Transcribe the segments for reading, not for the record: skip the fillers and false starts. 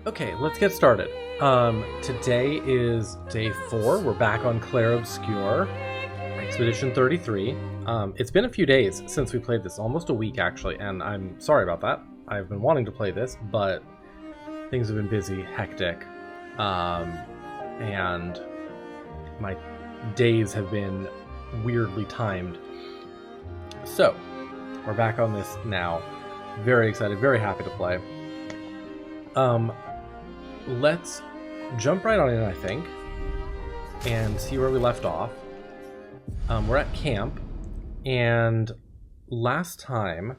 Okay, let's get started. Today is day 4. We're back on Clair Obscur, Expedition 33. It's been a few days since we played this, almost a week actually, and I'm sorry about that. I've been wanting to play this, but things have been busy, hectic, and my days have been weirdly timed. So, we're back on this now. Very excited, very happy to play. Let's jump right on in, I think, and see where we left off. We're at camp, and last time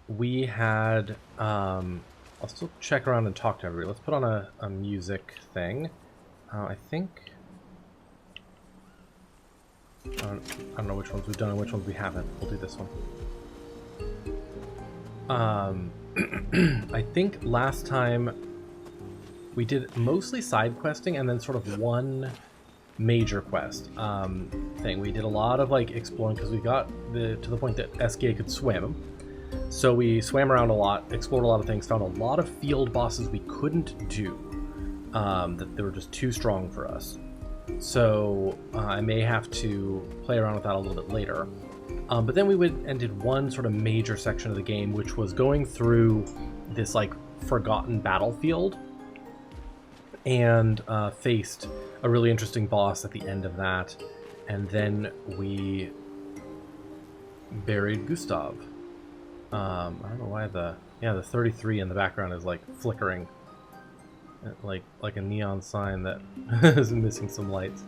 we had, I'll still check around and talk to everybody. Let's put on a music thing. I think, I don't know which ones we've done and which ones we haven't. We'll do this one. I think last time we did mostly side questing and then sort of one major quest thing. We did a lot of like exploring because we got to the point that SGA could swim. So we swam around a lot, explored a lot of things, found a lot of field bosses we couldn't do, that they were just too strong for us. So I may have to play around with that a little bit later. But then we went and did one sort of major section of the game, which was going through this like forgotten battlefield, and faced a really interesting boss at the end of that. And then we buried Gustav. I don't know why the 33 in the background is like flickering, like a neon sign that is missing some lights.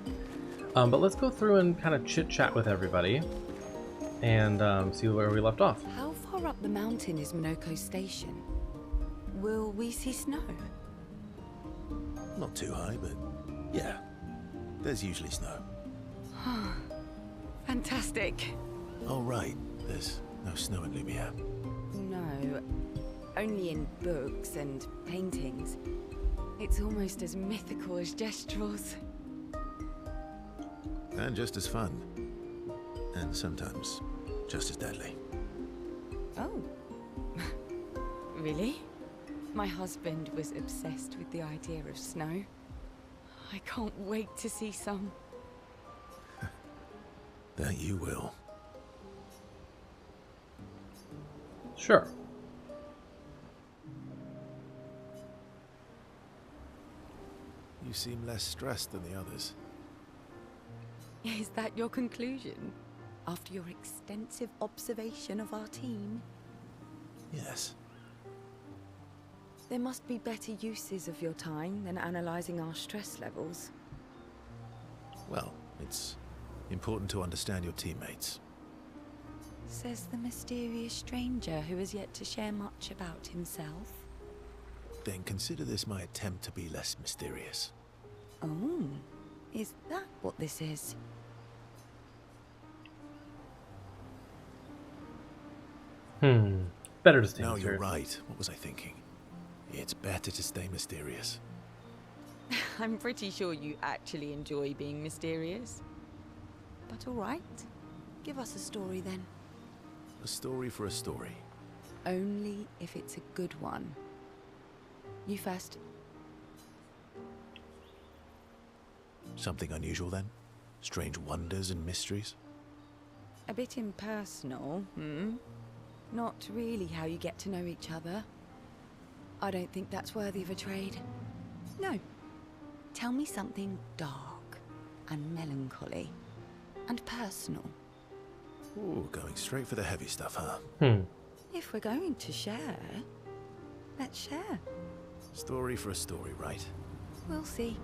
But let's go through and kind of chit chat with everybody and see where we left off. How far up the mountain is Minoko Station? Will we see snow? Not too high, but yeah, there's usually snow. Fantastic. Oh right, there's no snow in Lumia. No, only in books and paintings. It's almost as mythical as Gestrels. And just as fun. And sometimes just as deadly. Oh. Really? My husband was obsessed with the idea of snow. I can't wait to see some. That you will. Sure. You seem less stressed than the others. Is that your conclusion? After your extensive observation of our team? Yes. There must be better uses of your time than analyzing our stress levels. Well, it's important to understand your teammates. Says the mysterious stranger who has yet to share much about himself. Then consider this my attempt to be less mysterious. Oh, is that what this is? Better to stay No, mysterious. you're right. What was I thinking? It's better to stay mysterious. I'm pretty sure you actually enjoy being mysterious. But all right, give us a story then. A story for a story. Only if it's a good one. You first. Something unusual then? Strange wonders and mysteries? A bit impersonal, Not really how you get to know each other. I don't think that's worthy of a trade. No. Tell me something dark and melancholy and personal. Ooh, going straight for the heavy stuff, huh? If we're going to share, let's share. Story for a story, right? We'll see.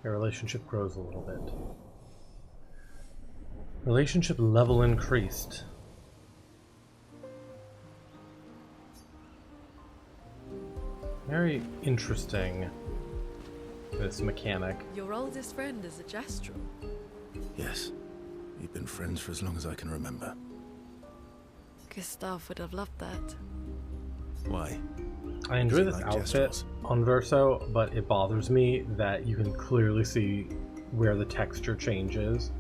Your relationship grows a little bit. Relationship level increased. Very interesting, this mechanic. Your oldest friend is a Gestrel. Yes. We've been friends for as long as I can remember. Gustav would have loved that. Why? I enjoy this like outfit Gestrels? on Verso, but it bothers me that you can clearly see where the texture changes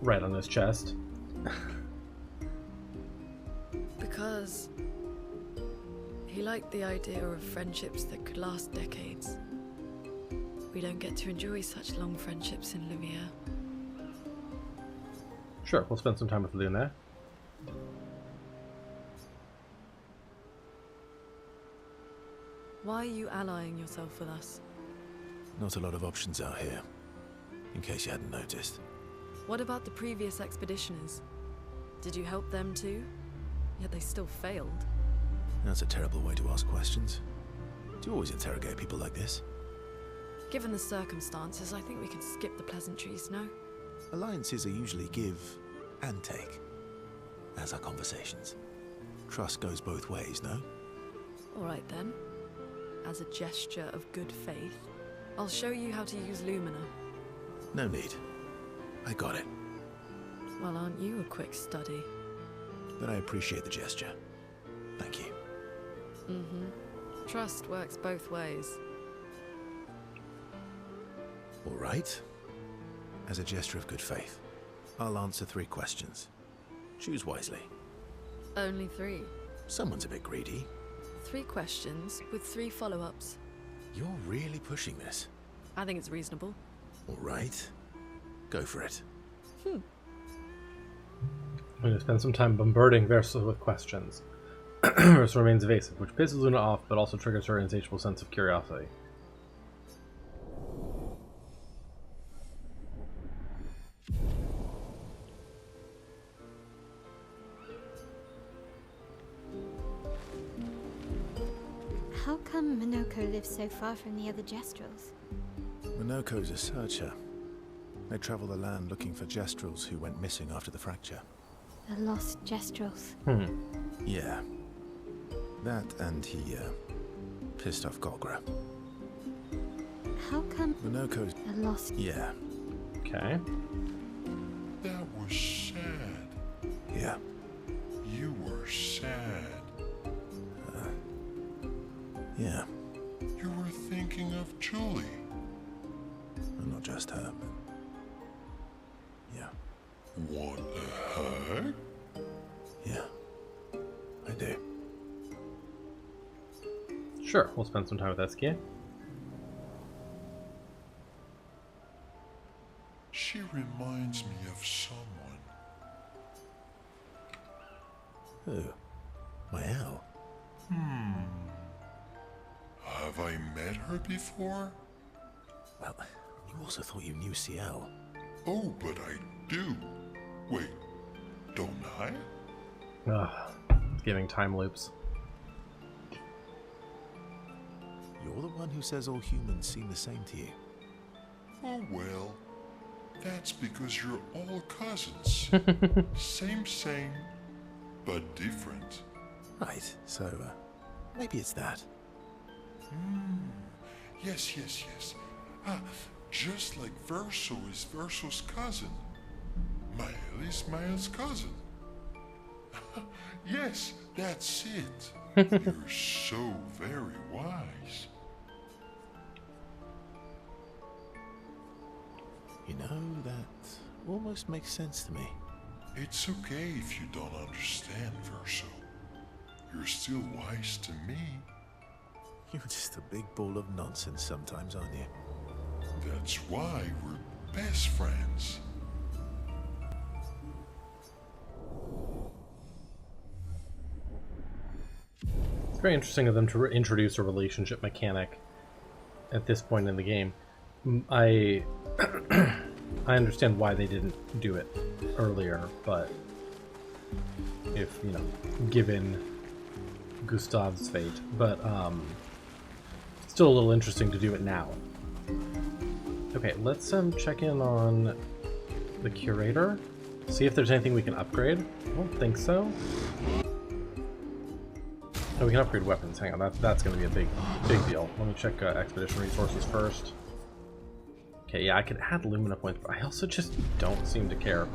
right on his chest. Because he liked the idea of friendships that could last decades. We don't get to enjoy such long friendships in Lumiere. Sure, we'll spend some time with Luna. Why are you allying yourself with us? Not a lot of options out here, in case you hadn't noticed. What about the previous expeditioners? Did you help them too? Yet they still failed. That's a terrible way to ask questions. Do you always interrogate people like this? Given the circumstances, I think we can skip the pleasantries, no? Alliances are usually give and take, as are conversations. Trust goes both ways, no? Alright then. As a gesture of good faith, I'll show you how to use Lumina. No need. I got it. Well, aren't you a quick study? But I appreciate the gesture. Thank you. Mm-hmm. Trust works both ways. All right. As a gesture of good faith, I'll answer 3 questions. Choose wisely. Only 3. Someone's a bit greedy. 3 questions with 3 follow-ups. You're really pushing this. I think it's reasonable. All right. Go for it. I'm going to spend some time bombarding Versa with questions. Versa remains evasive, which pisses Luna off, but also triggers her insatiable sense of curiosity. How come Minoko lives so far from the other Gestrels? Minoko's a searcher. They travel the land looking for Gestrels who went missing after the fracture. The lost Gestrels. Yeah. That and he, pissed off Golgra. How come Minoko's... the lost... Yeah. Okay. That was sad. Yeah. You were sad. Yeah. You were thinking of Julie. And not just her, but... Yeah. Want a hug? Yeah. I do. Sure, we'll spend some time with Eskia. She reminds me of someone. Who? My Al. Have I met her before? Well, you also thought you knew CL. Oh, but I do. Wait, don't I? Ugh, giving time loops. You're the one who says all humans seem the same to you. Oh well, that's because you're all cousins. Same, but different. Right, so, maybe it's that. Yes. Just like Verso is Verso's cousin. Mael is Mael's cousin. Yes, that's it. You're so very wise. You know, that almost makes sense to me. It's okay if you don't understand, Verso. You're still wise to me. You're just a big ball of nonsense sometimes, aren't you? That's why we're best friends. It's very interesting of them to introduce a relationship mechanic at this point in the game. I understand why they didn't do it earlier, but if, you know, given Gustav's fate, but still a little interesting to do it now. Okay, let's check in on the curator, see if there's anything we can upgrade. I don't think so. Oh, we can upgrade weapons. Hang on, that's going to be a big deal. Let me check expedition resources first. Okay, yeah, I could add Lumina points, but I also just don't seem to care.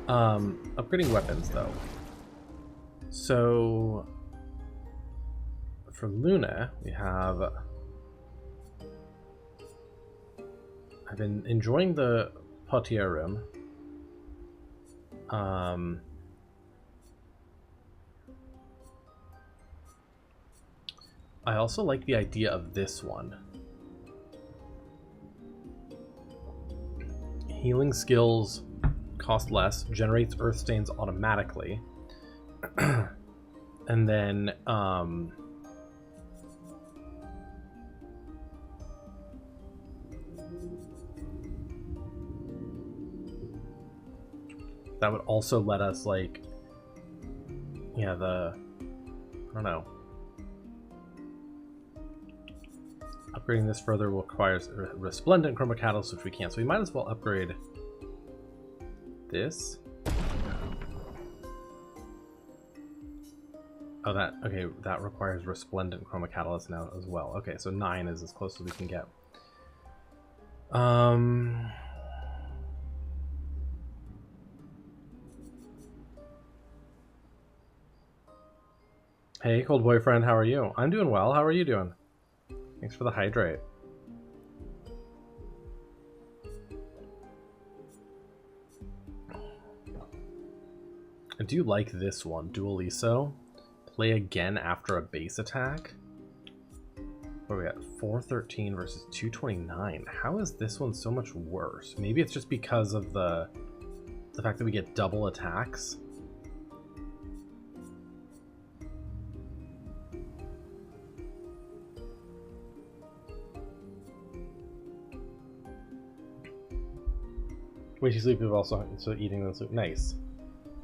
Upgrading weapons, though. So, for Luna, we have... I've been enjoying the Potier room. I also like the idea of this one. Healing skills cost less, generates earth stains automatically. And then that would also let us, like, yeah, I don't know. Upgrading this further will require resplendent chroma catalyst, which we can't, so we might as well upgrade this. Oh, that requires resplendent chroma catalyst now as well. Okay, so 9 is as close as we can get. Hey, cold boyfriend, how are you? I'm doing well. How are you doing? Thanks for the hydrate. I do like this one, Dualiso. Play again after a base attack. What are we at? 413 versus 229. How is this one so much worse? Maybe it's just because of the fact that we get double attacks. Way too sleepy, but also so eating then sleep. Nice.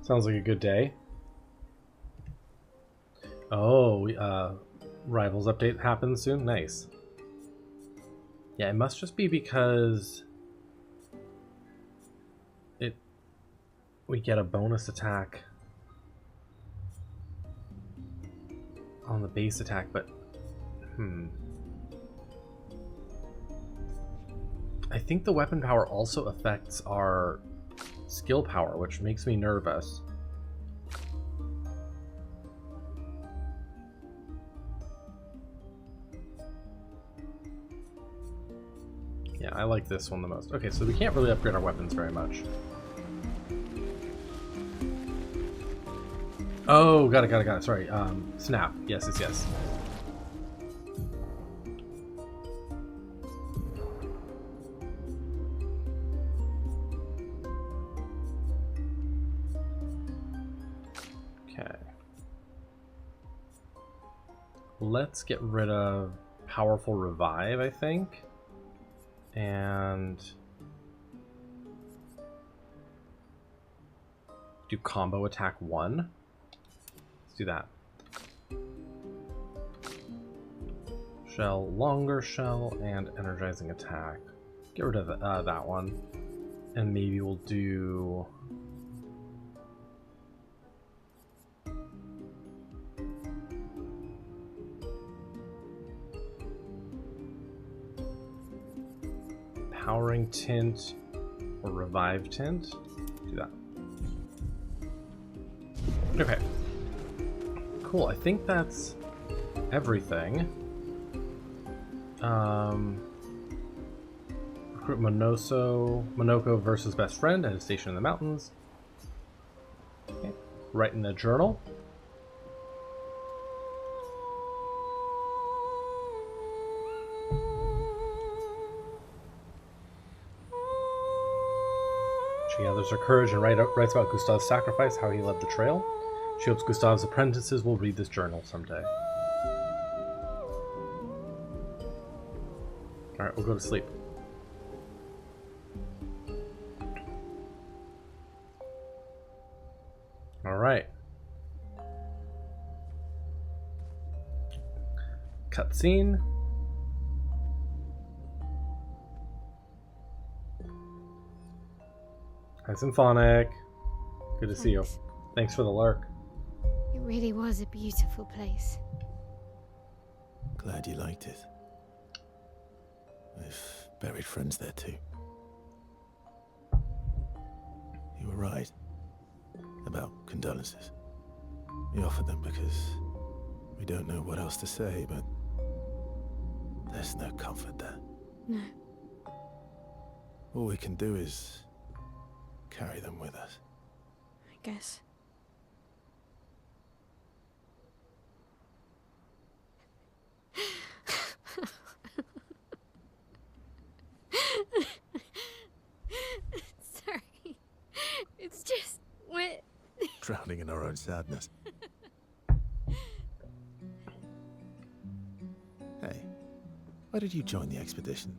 Sounds like a good day. Oh, Rivals update happens soon? Nice. Yeah, it must just be because we get a bonus attack on the base attack, but I think the weapon power also affects our skill power, which makes me nervous. Yeah, I like this one the most. Okay, so we can't really upgrade our weapons very much. Oh, got it. Sorry, snap. Yes. Okay. Let's get rid of Powerful Revive, I think. And do combo attack 1. Let's do that. Shell, longer shell, and energizing attack. Get rid of that one. And maybe we'll do Powering Tint or Revive Tint. Do that. Okay. Cool, I think that's everything. Recruit Monoko versus best friend at a station in the mountains. Okay. Write in the journal. She gathers her courage and writes about Gustav's sacrifice, how he led the trail. She hopes Gustav's apprentices will read this journal someday. Alright, we'll go to sleep. Alright. Cutscene. Hi, Symphonic. Good to see you. Thanks for the lurk. It really was a beautiful place. Glad you liked it. We've buried friends there too. You were right about condolences. We offered them because we don't know what else to say, but there's no comfort there. No. All we can do is carry them with us. I guess. drowning in our own sadness. Hey, why did you join the expedition?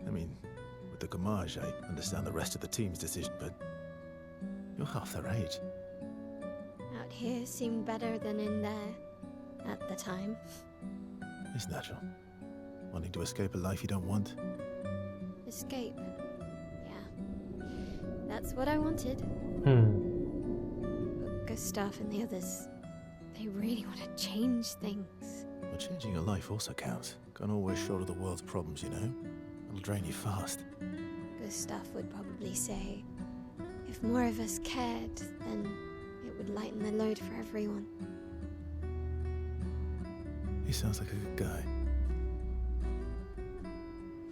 I mean, with the Gamage, I understand the rest of the team's decision, but you're half their age. Out here seemed better than in there at the time. It's natural. Wanting to escape a life you don't want. Escape. Yeah. That's what I wanted. But Gustav and the others, they really want to change things. Well, changing your life also counts. Can't always shoulder the world's problems, you know? It'll drain you fast. Gustav would probably say, if more of us cared, then it would lighten the load for everyone. He sounds like a good guy.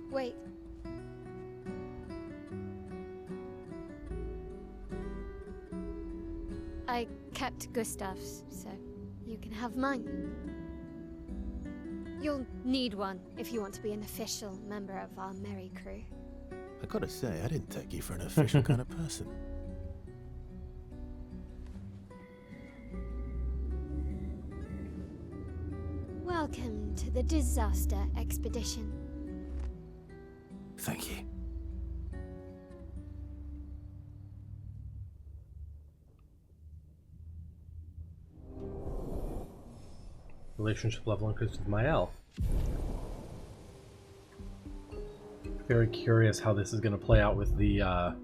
Wait. I kept Gustav's, so you can have mine. You'll need one if you want to be an official member of our merry crew. I gotta say, I didn't take you for an official kind of person. Welcome to the disaster expedition. Thank you. Relationship level increased with my elf. Very curious how this is going to play out with the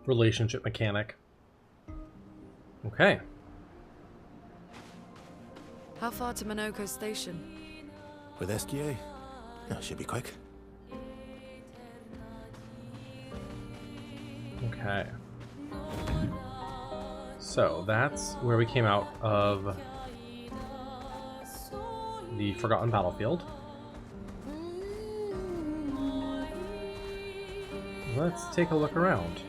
relationship mechanic. Okay. How far to Minoko Station? With SGA? Yeah, should be quick. Okay. So that's where we came out of the Forgotten Battlefield. Let's take a look around.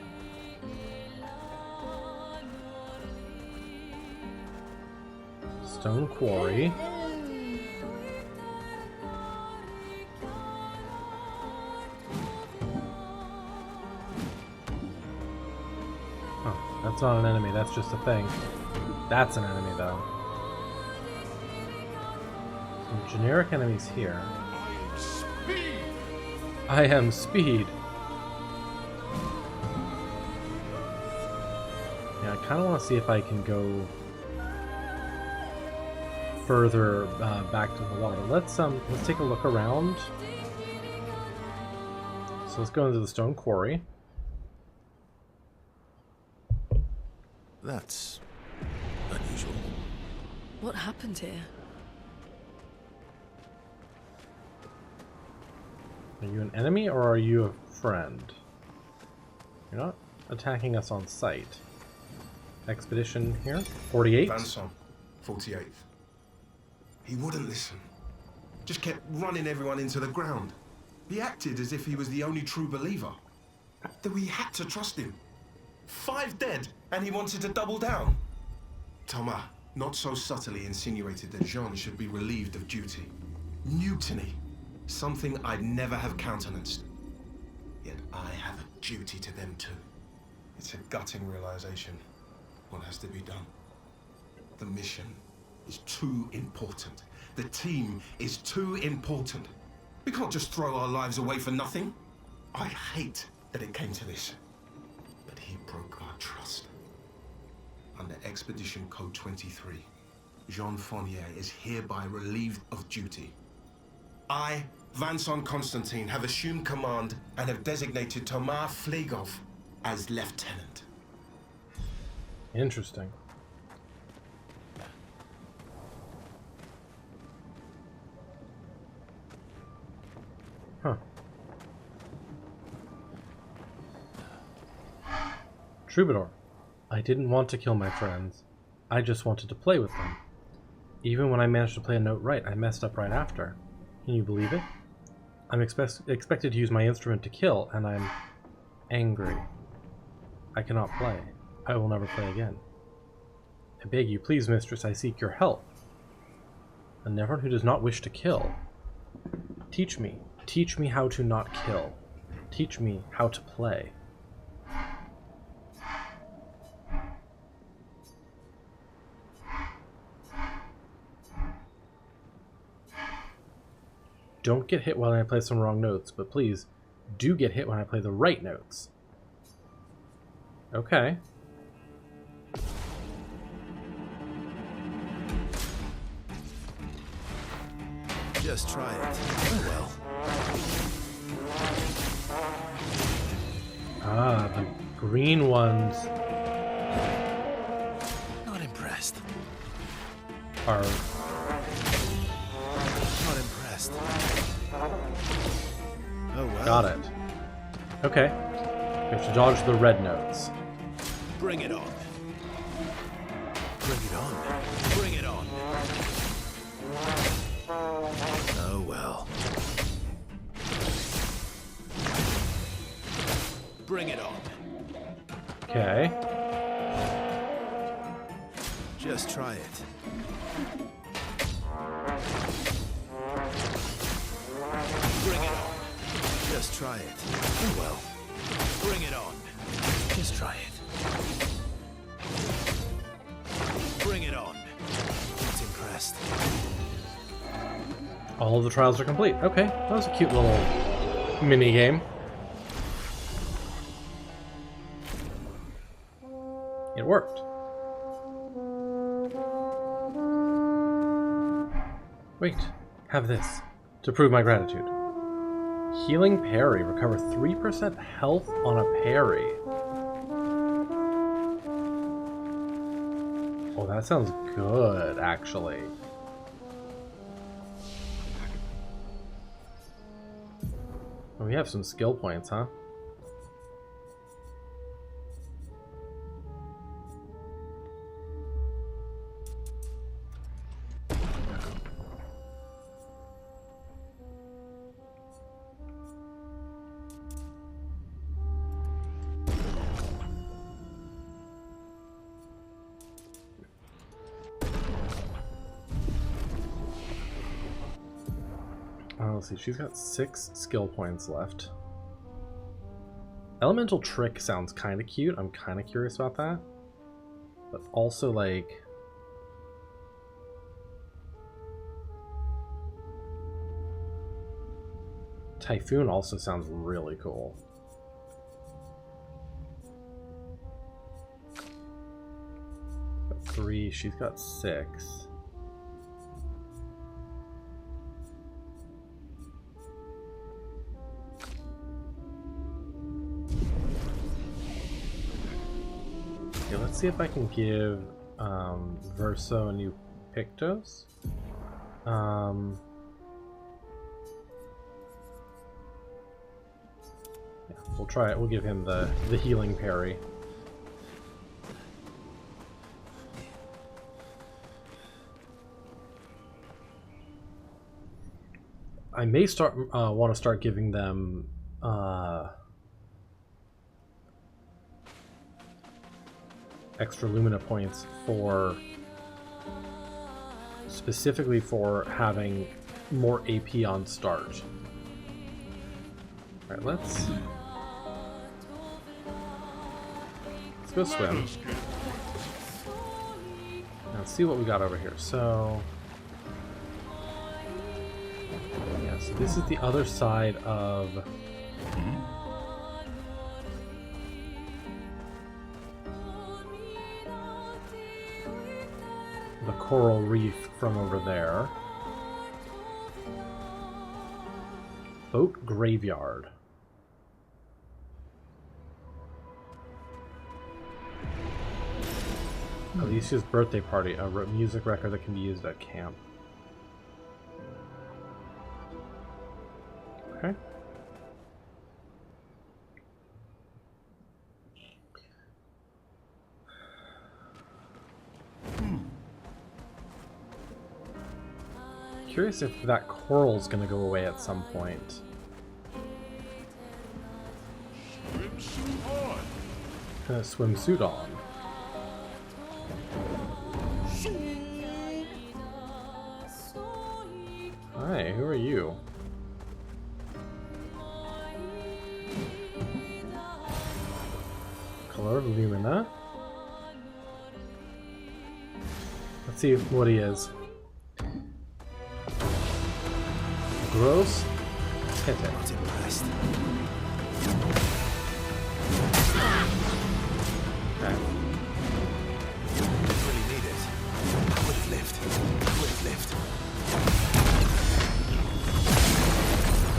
Stone Quarry. Oh, that's not an enemy, that's just a thing. That's an enemy, though. Some generic enemies here. I am speed. Yeah, I kind of want to see if I can go further back to the water. Let's take a look around. So let's go into the Stone Quarry. That's unusual. What happened here? Are you an enemy or are you a friend? You're not attacking us on sight. Expedition here? 48? Vanson, 48th. He wouldn't listen. Just kept running everyone into the ground. He acted as if he was the only true believer. That we had to trust him. 5 dead, and he wanted to double down. Thomas, not so subtly insinuated that Jean should be relieved of duty. Mutiny. Something I'd never have countenanced. Yet I have a duty to them too. It's a gutting realization. What has to be done? The mission is too important. The team is too important. We can't just throw our lives away for nothing. I hate that it came to this. But he broke our trust. Under Expedition Code 23, Jean Fournier is hereby relieved of duty. I, Vanson Constantine, have assumed command and have designated Thomas Flegov as lieutenant. Interesting. Huh. Troubadour. I didn't want to kill my friends. I just wanted to play with them. Even when I managed to play a note right, I messed up right after. Can you believe it? I'm expected to use my instrument to kill, and I'm angry. I cannot play. I will never play again. I beg you, please, mistress, I seek your help. And everyone who does not wish to kill. Teach me. Teach me how to not kill. Teach me how to play. don't get hit when I play some wrong notes, but please do get hit when I play the right notes. Okay. Just try it. Oh well. Ah, the green ones Not impressed. are... Not impressed. Oh well. Got it. Okay. We have to dodge the red notes. Bring it on. Bring it on. Bring it on. Oh well. Bring it on. Okay. Just try it. Bring it on. Just try it. Oh well. Bring it on. Just try it. Bring it on. Not impressed. All of the trials are complete. Okay, that was a cute little mini game. It worked. Wait, have this to prove my gratitude. Healing parry. Recover 3% health on a parry. Oh, that sounds good, actually. Oh, we have some skill points, huh? Let's see, she's got 6 skill points left. Elemental Trick sounds kind of cute. I'm kind of curious about that. But also, like... Typhoon also sounds really cool. Got 3, she's got 6. Okay, let's see if I can give Verso a new Pictos. Yeah, we'll try it. We'll give him the healing parry. I may want to start giving them extra Lumina points for specifically for having more AP on start. All right, let's go swim. Let's see what we got over here. So yeah, so this is the other side of the coral reef from over there. Boat Graveyard. Alicia's birthday party, a music record that can be used at camp. Okay. Curious if that coral's gonna go away at some point. Swimsuit on. Swimsuit on. Hi, who are you? Color of Lumina. Let's see what he is. Gross. Hit it. Not impressed. Okay. Didn't really need it. I would have lived.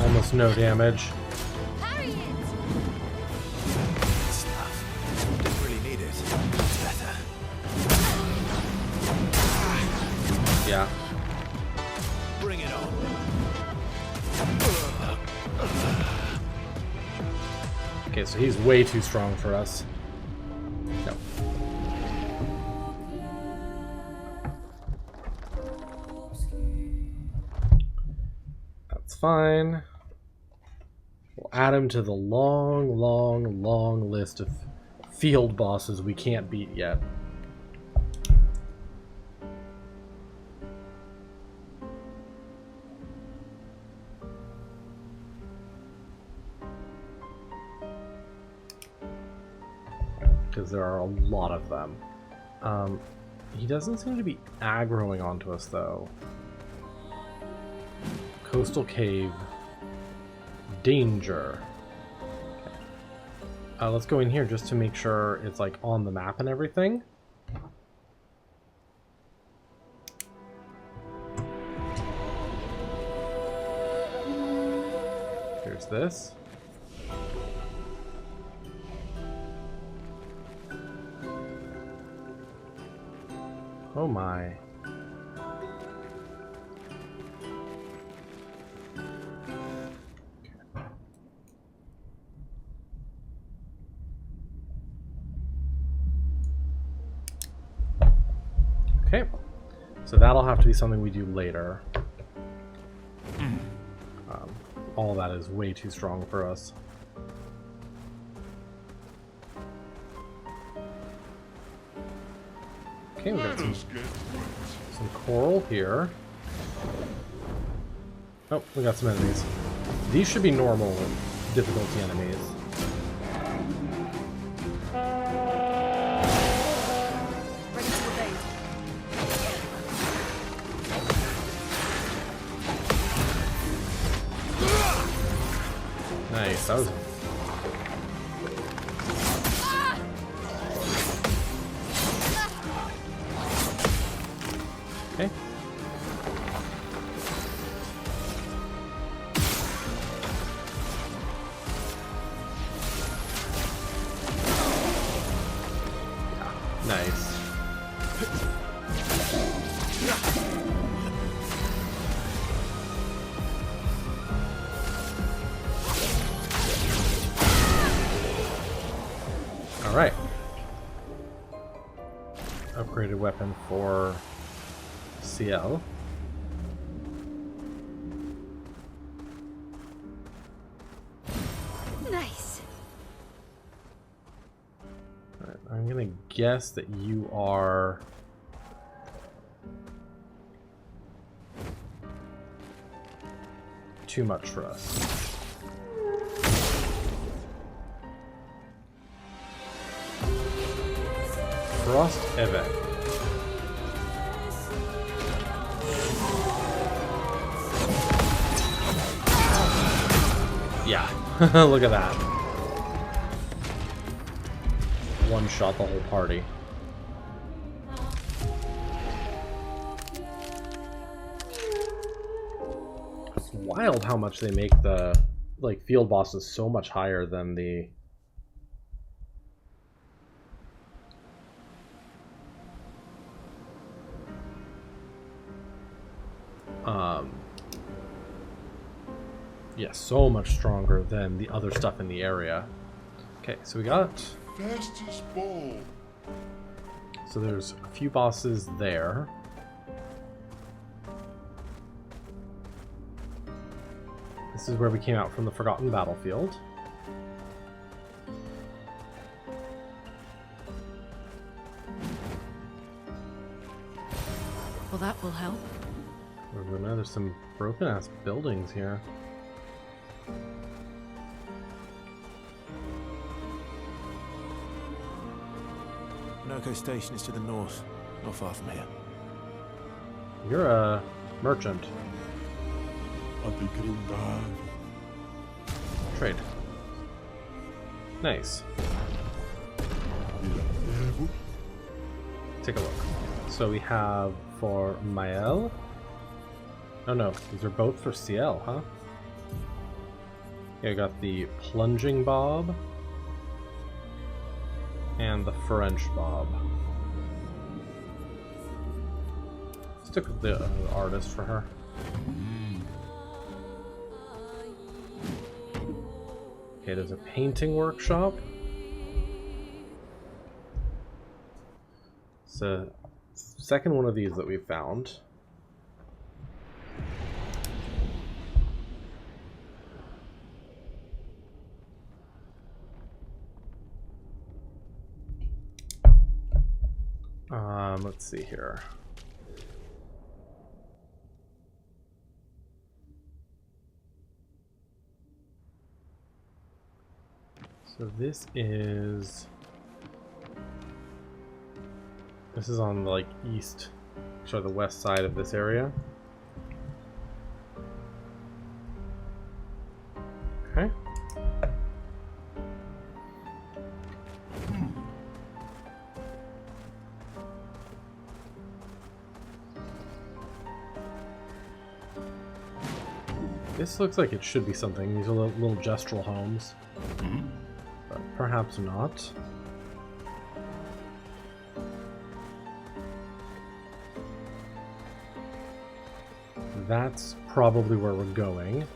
Almost no damage. Parry it! Stuff. Didn't really need it. It's better. Yeah. Bring it on. Okay, so he's way too strong for us. No. That's fine. We'll add him to the long, long, long list of field bosses we can't beat yet. Because there are a lot of them. He doesn't seem to be aggroing onto us, though. Coastal Cave. Danger. Okay. Let's go in here just to make sure it's like on the map and everything. Here's this. Oh my. Okay, so that'll have to be something we do later. All that is way too strong for us. Okay, we got some coral here. Oh, we got some enemies. These should be normal difficulty enemies. Ready to evade. Nice, that was... Okay. Nice. All right. Upgraded weapon for CL. Nice. All right, I'm gonna guess that you are too much for us. Frost Event. Yeah, look at that. One shot the whole party. It's wild how much they make the like field bosses so much higher than the yeah, so much stronger than the other stuff in the area. Okay, so we got... Fastest ball. So there's a few bosses there. This is where we came out from the Forgotten Battlefield. Well, that will help. There's some broken-ass buildings here. Noco Station is to the north, not far from here. You're a merchant. Trade. Nice. Take a look. So we have for Mael. Oh no, these are both for CL, huh? Yeah, I got the plunging bob and the French bob. Stick with the artist for her. Okay, there's a painting workshop. It's the second one of these that we found. Let's see here. So this is on the like east, sorry, the west side of this area. Okay. This looks like it should be something. These are little gestural homes. But perhaps not. That's probably where we're going.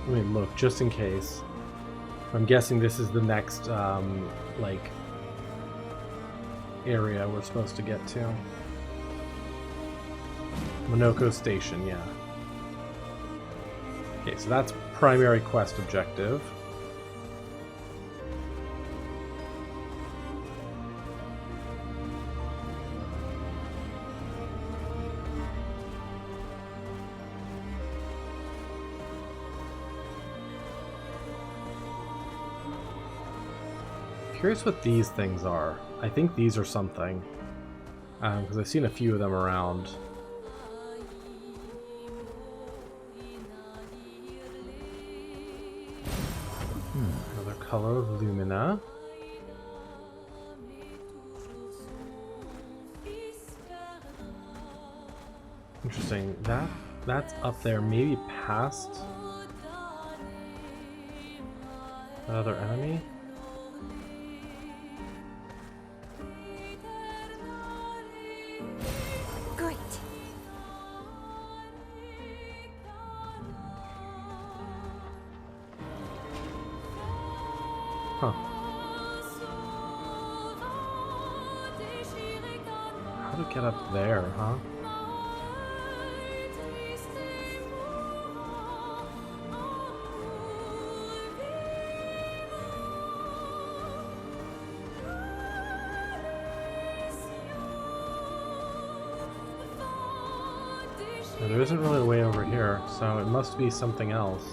Let me look, just in case. I'm guessing this is the next, like, area we're supposed to get to. Monoko Station, yeah. Okay, so that's primary quest objective. Curious what these things are. I think these are something, because I've seen a few of them around. Another color of Lumina. Interesting. That's up there, maybe past another enemy. Great. Huh. How to get up there, huh? There isn't really a way over here, so it must be something else.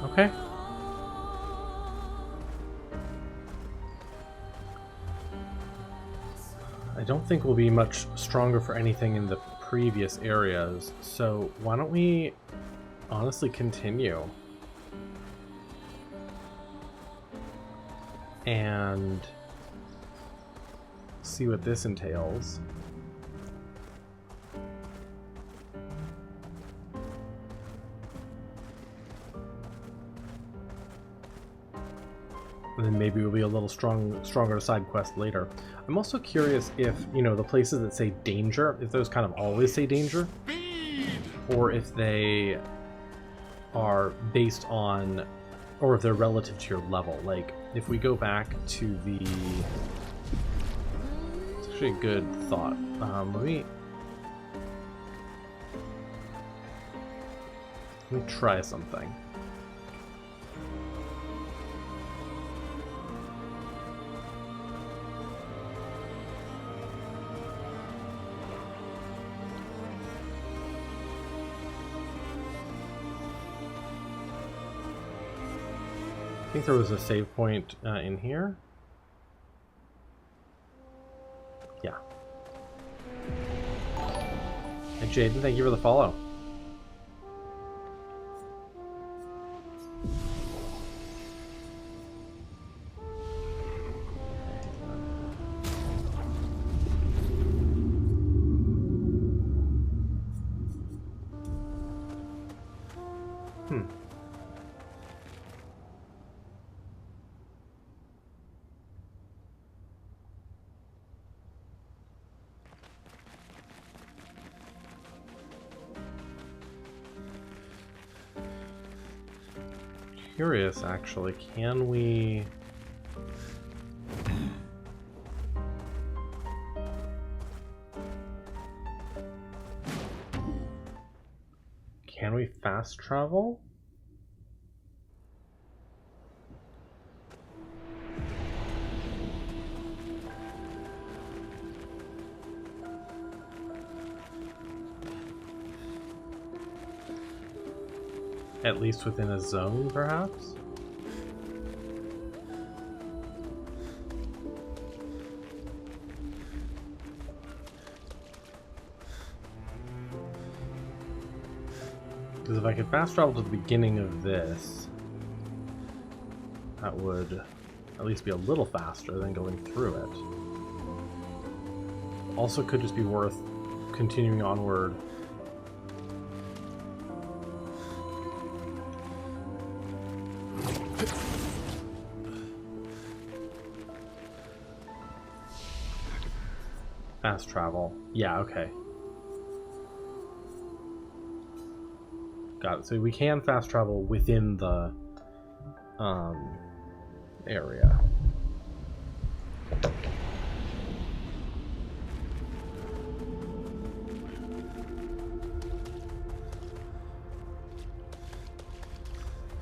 Okay. I don't think we'll be much stronger for anything in the previous areas, so why don't we honestly continue? And see what this entails. And then maybe we'll be a little stronger to side quest later. I'm also curious if, you know, the places that say danger, if those kind of always say danger, or if they are based on, or if they're relative to your level. Like, if we go back to the... It's actually a good thought. Let me try something. I think there was a save point in here. Yeah. Hey, Jaden, thank you for the follow. Curious, actually, can we... Can we fast travel? At least within a zone, perhaps? Because if I could fast travel to the beginning of this, that would at least be a little faster than going through it. Also could just be worth continuing onward. Fast travel. Yeah, okay. Got it. So we can fast travel within the area.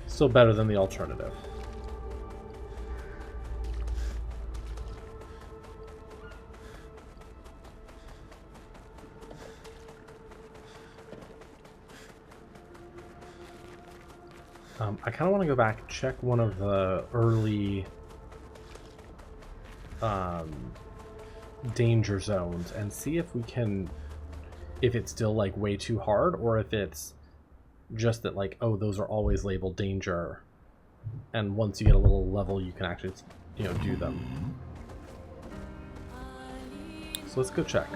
Still better than the alternative. I kind of want to go back and check one of the early danger zones and see if we can, if it's still like way too hard, or if it's just that like, oh, those are always labeled danger, and once you get a little level you can actually, you know, do them. So let's go check.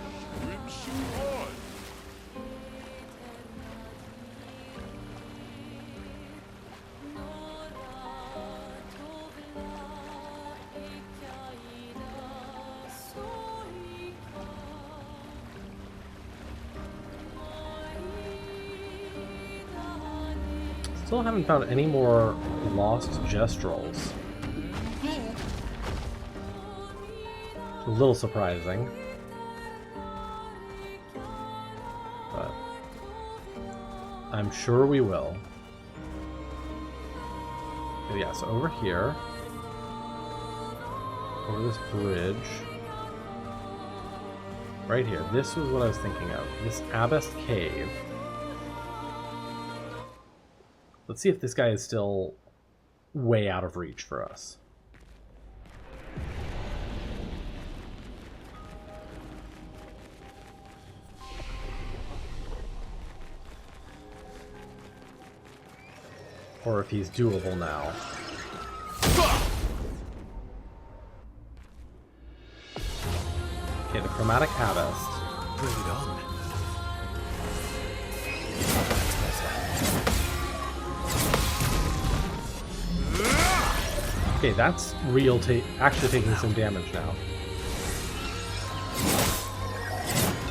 Still haven't found any more lost gestrels. A little surprising. But I'm sure we will. But yeah, so over here. Over this bridge. Right here. This was what I was thinking of. This Abbest cave. Let's see if this guy is still way out of reach for us. Or if he's doable now. Okay, the Chromatic Abbest. Bring it on. Okay, that's real, actually taking some damage now.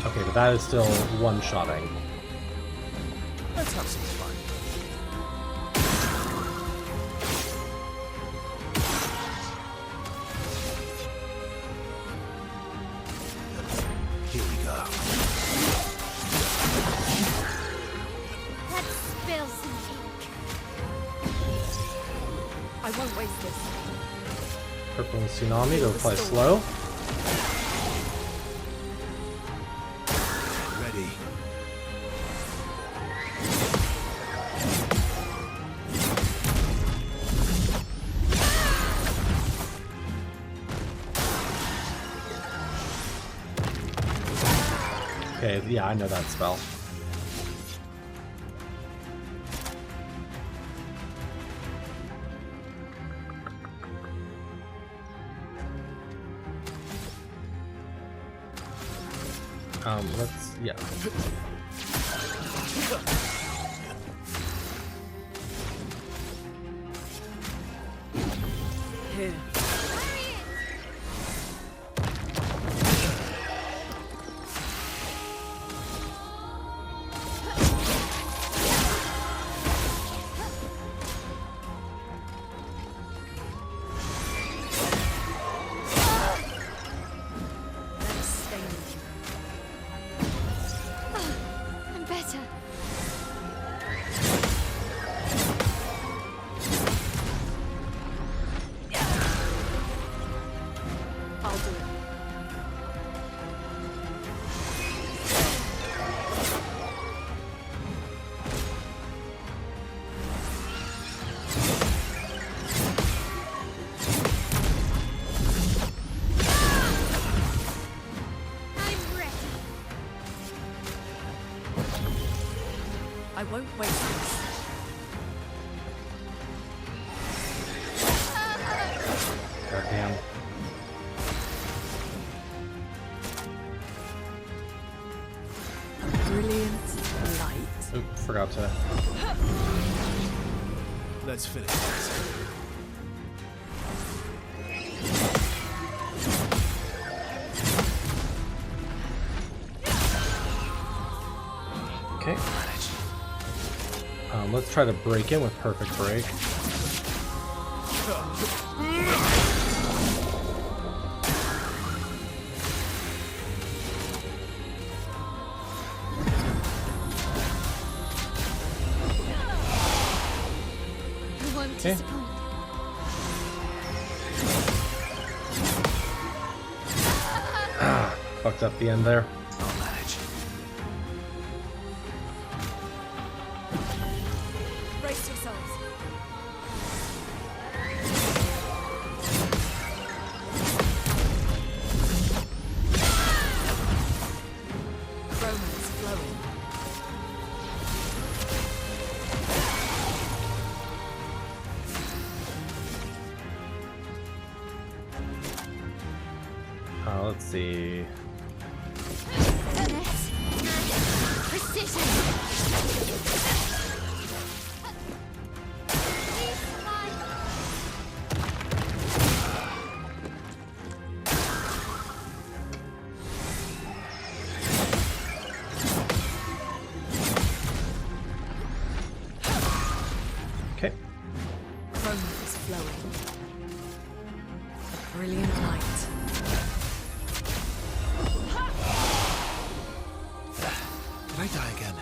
Okay, but that is still one-shotting. Let's have some fun. Here we go. Let's spill some ink. I won't waste this. Purple Tsunami to apply slow. Ready. Okay, yeah, I know that spell. Let's, yeah. Here. I'm better. I'll do it. I'm ready. I won't waste this. God damn. A brilliant light. Oop, forgot to. Let's finish this. Okay. Let's try to break in with perfect break. I won't Okay. disappoint. Fucked up the end there. I'll manage. Brace yourselves. Chroma is flowing. Let's see. Finesse and precision. Okay. Chroma is flowing. A brilliant light. Can I die again?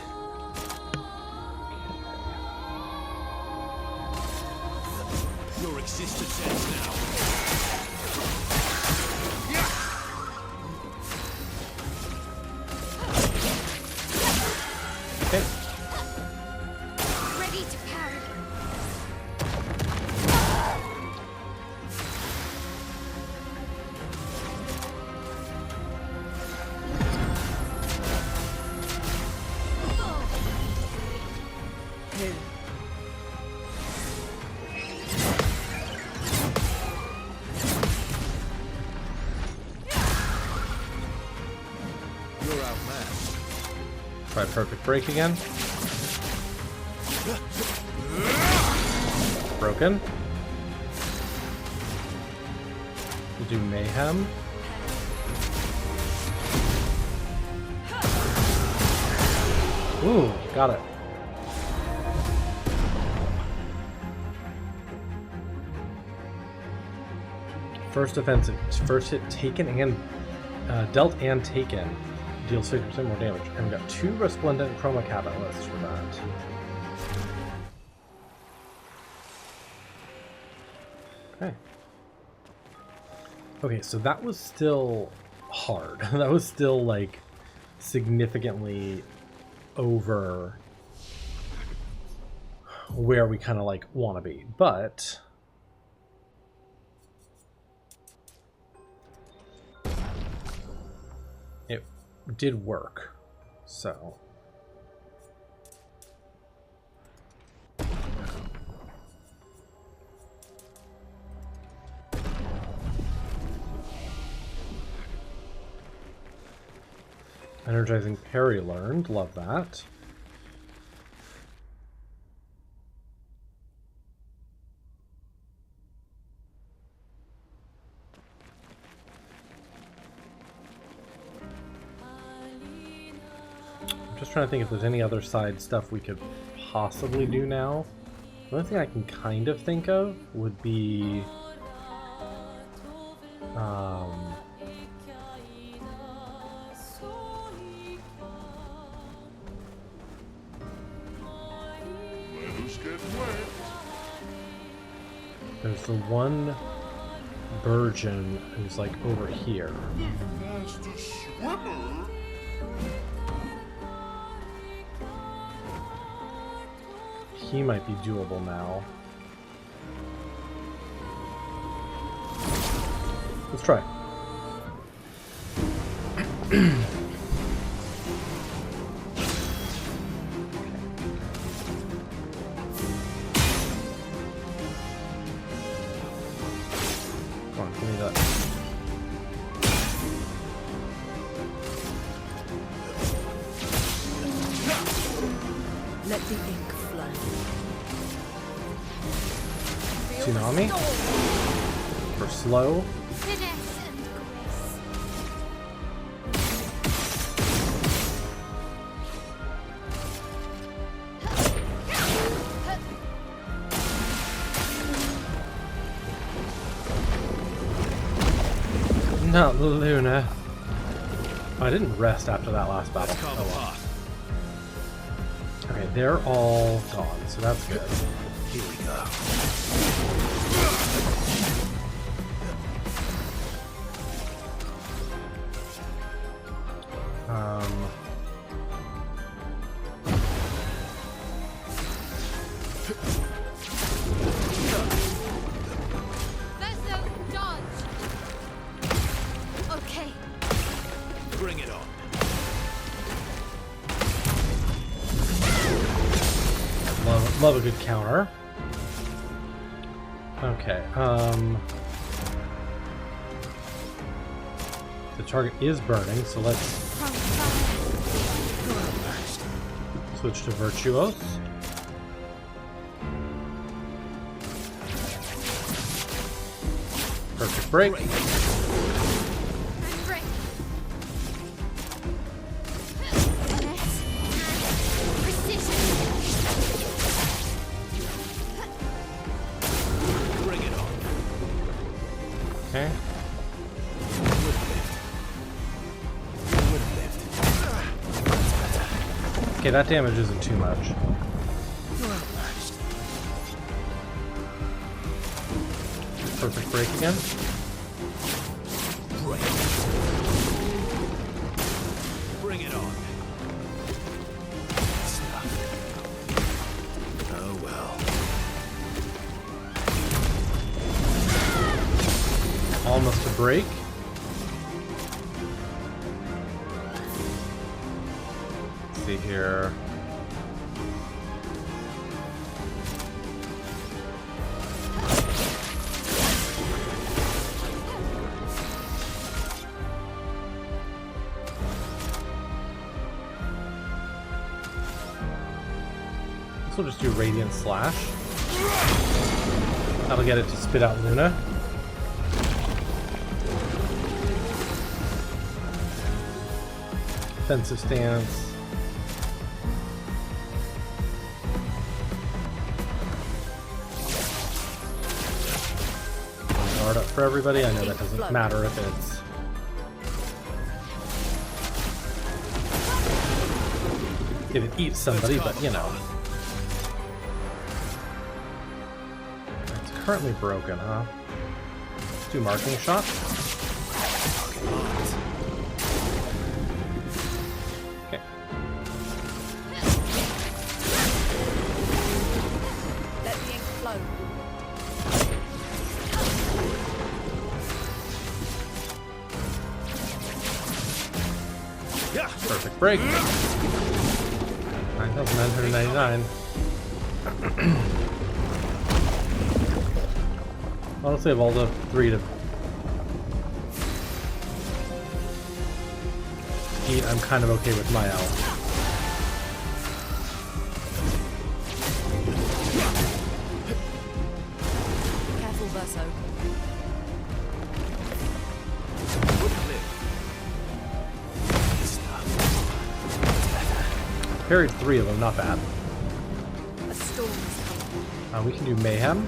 Your existence ends now. Okay. Ready to parry. Here. You're outmatched. Try perfect break again. Broken. We'll do mayhem. Ooh, got it. First offensive, first hit taken and dealt and taken deals 50% more damage. And we got 2 resplendent chroma catalysts for that. Okay. Okay, so that was still hard. That was still like significantly over where we kind of like want to be, but it did work. So Energizing parry learned. Love that. I'm just trying to think if there's any other side stuff we could possibly do now. The only thing I can kind of think of would be Who's getting wet? there's the one Bourgeon who's like over here. Master swimmer? He might be doable now. Let's try. Come on, give me that. Let the ink flow. Tsunami? For slow. Finesse and grace. Not the Luna. I didn't rest after that last battle. Oh well. Okay, they're all gone, so that's good. Here we go. Verso, dodge. Okay. Bring it on. Love a good counter. Okay, the target is burning, so let's switch to Virtuos. Perfect break. Break. Finesse and precision. Bring it on. Okay. Okay, that damage isn't too much. Perfect break again. Bring it on. Oh well. Almost a break. Let's see here. This will just do Radiant Slash. That'll get it to spit out Luna. Defensive stance. Guard up for everybody. I know that doesn't matter if it eats somebody, but you know. It's currently broken, huh? Let's do marking shot. Okay. Let the ink flow. Perfect break. 9,999. Honestly, of all the three to heat, I'm kind of okay with my health. Careful, Verso. Parried 3 of them, not bad. A storm is coming. We can do Mayhem.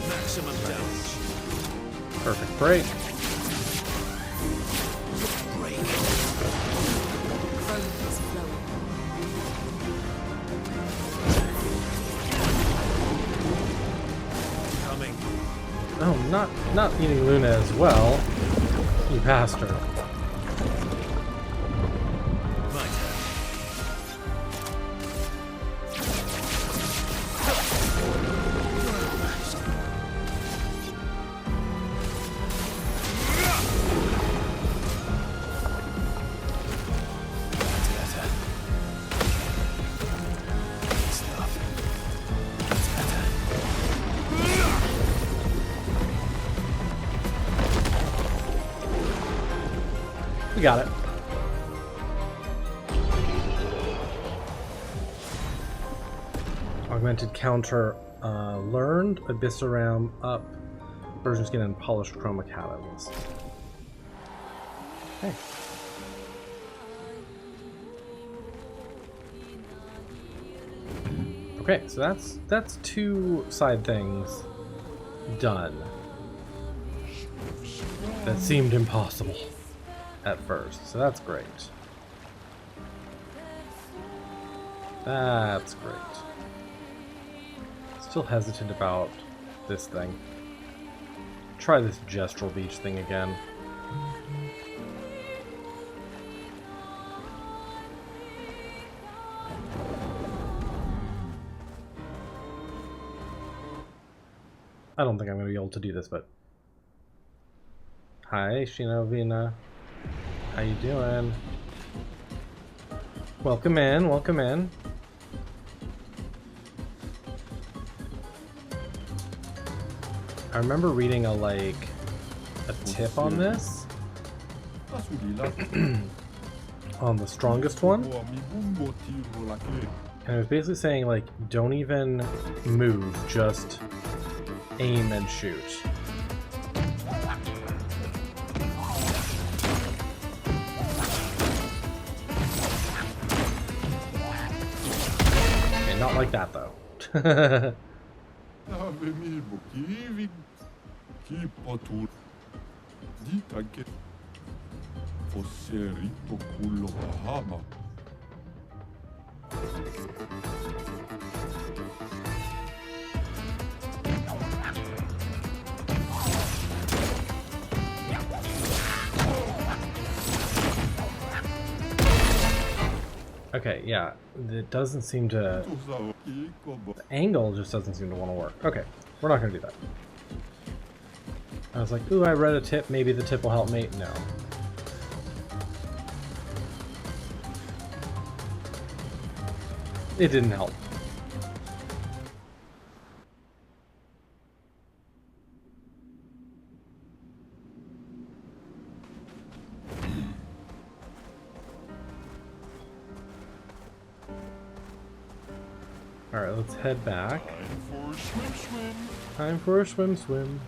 Maximum damage. Perfect break. Chrome is flowing. Coming. Oh, not eating Luna as well. You passed her. My turn. We got it. Augmented counter learned. Abyss Realm up. Version skin and polished chroma catalyst. Okay. Okay, so that's 2 side things done. That seemed impossible at first, so that's great. That's great. Still hesitant about this thing. Try this Gestural Beach thing again. I don't think I'm going to be able to do this, but... Hi, Shinovina. How you doing? Welcome in, welcome in. I remember reading a tip on this. On the strongest one. And it was basically saying, like, don't even move, just aim and shoot. Okay, not like that, though. Okay, yeah, it doesn't seem to... The angle just doesn't seem to want to work. Okay, we're not going to do that. I was like, ooh, I read a tip, maybe the tip will help me. No. It didn't help. Alright, let's head back. Time for a swim swim.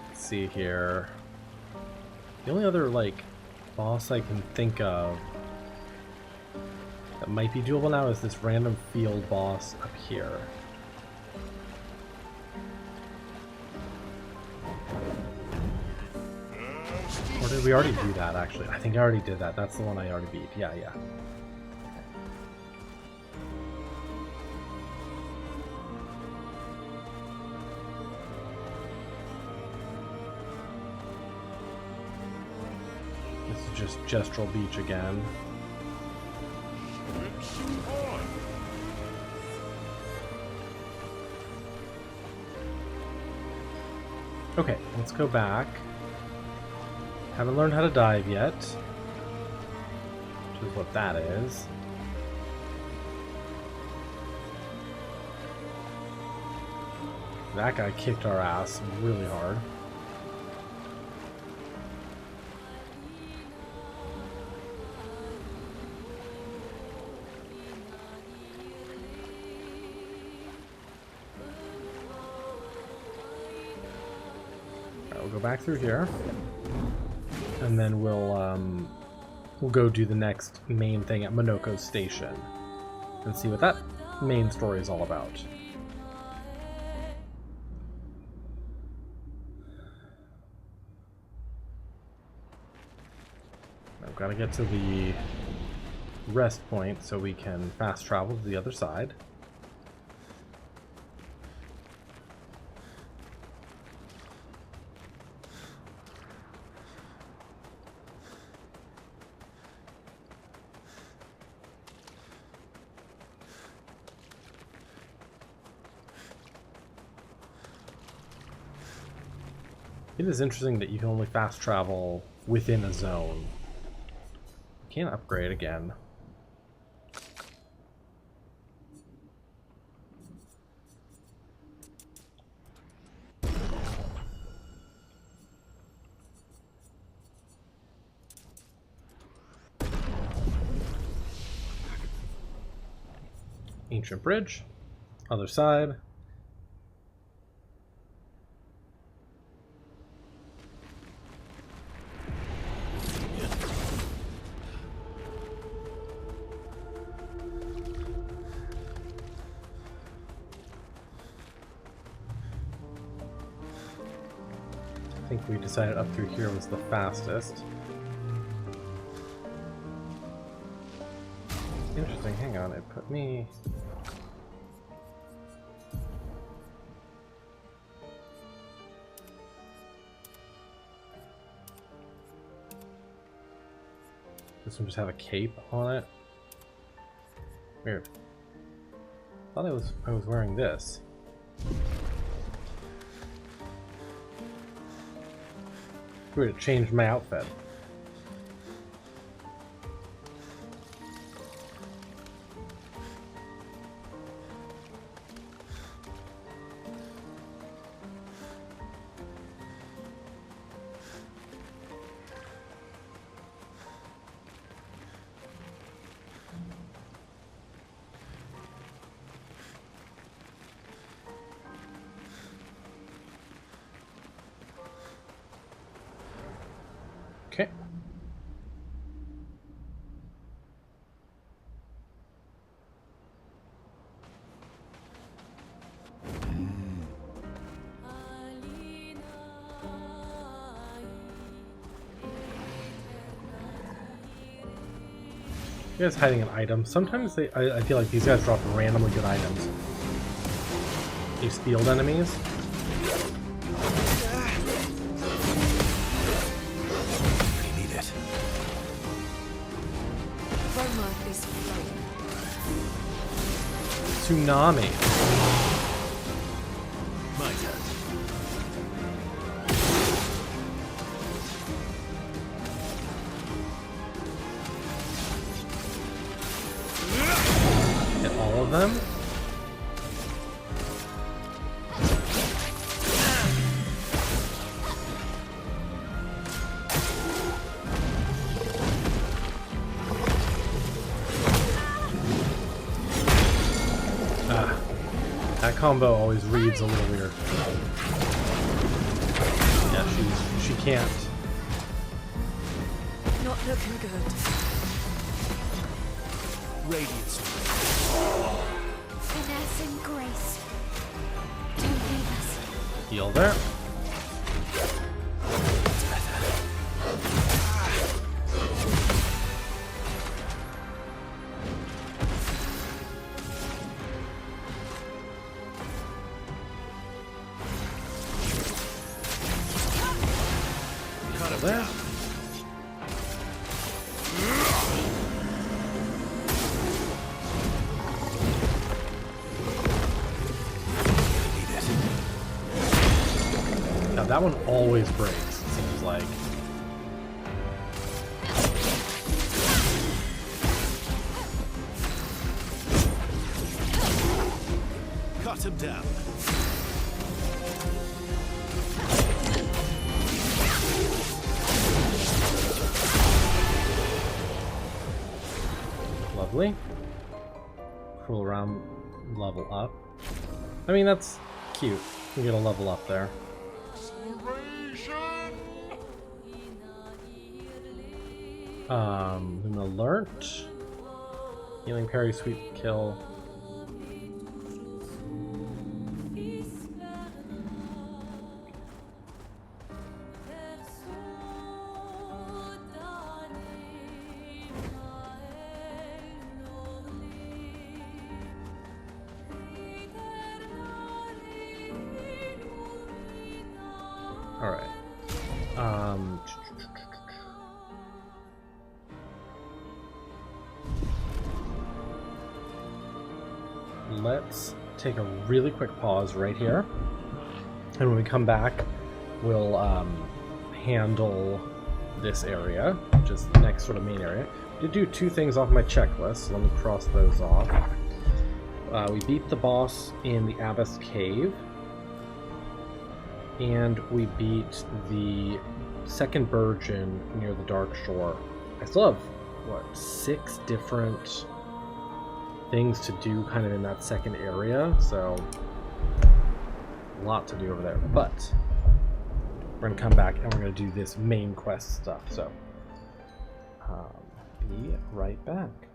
Let's see here. The only other, like, boss I can think of that might be doable now is this random field boss up here. Or did we already do that, actually? I think I already did that. That's the one I already beat. Yeah, yeah. This is just Gestural Beach again. Okay, let's go back. Haven't learned how to dive yet, which is what that is. That guy kicked our ass really hard. Alright, we'll go back through here. And then we'll go do the next main thing at Monoko Station. And see what that main story is all about. I've got to get to the rest point so we can fast travel to the other side. It is interesting that you can only fast travel within a zone. Can't upgrade again. Ancient bridge, other side. I think we decided up through here was the fastest. Interesting, hang on, it put me... This one just have a cape on it. Weird. Thought I was wearing this. Weird, it changed my outfit. Okay. You guys hiding an item. Sometimes I feel like these guys drop randomly good items. These field enemies. Tsunami. My turn. Hit all of them. That combo always reads a little weird. Yeah, she can't. Not looking good. Radiance. Finesse and grace. Don't leave us. Heal there. There. Now that one always breaks, it seems like. Cut him down. Lovely. Cruel around, level up. I mean, that's cute. You get a level up there. An alert. Healing parry, sweep kill. Alright. Let's take a really quick pause right here. And when we come back, we'll handle this area, which is the next sort of main area. I did do 2 things off my checklist, so let me cross those off. We beat the boss in the Abbest cave. And we beat the second Bourgeon near the Dark Shore. I still have, what, 6 different things to do kind of in that second area, so a lot to do over there. But we're going to come back and we're going to do this main quest stuff, so be right back.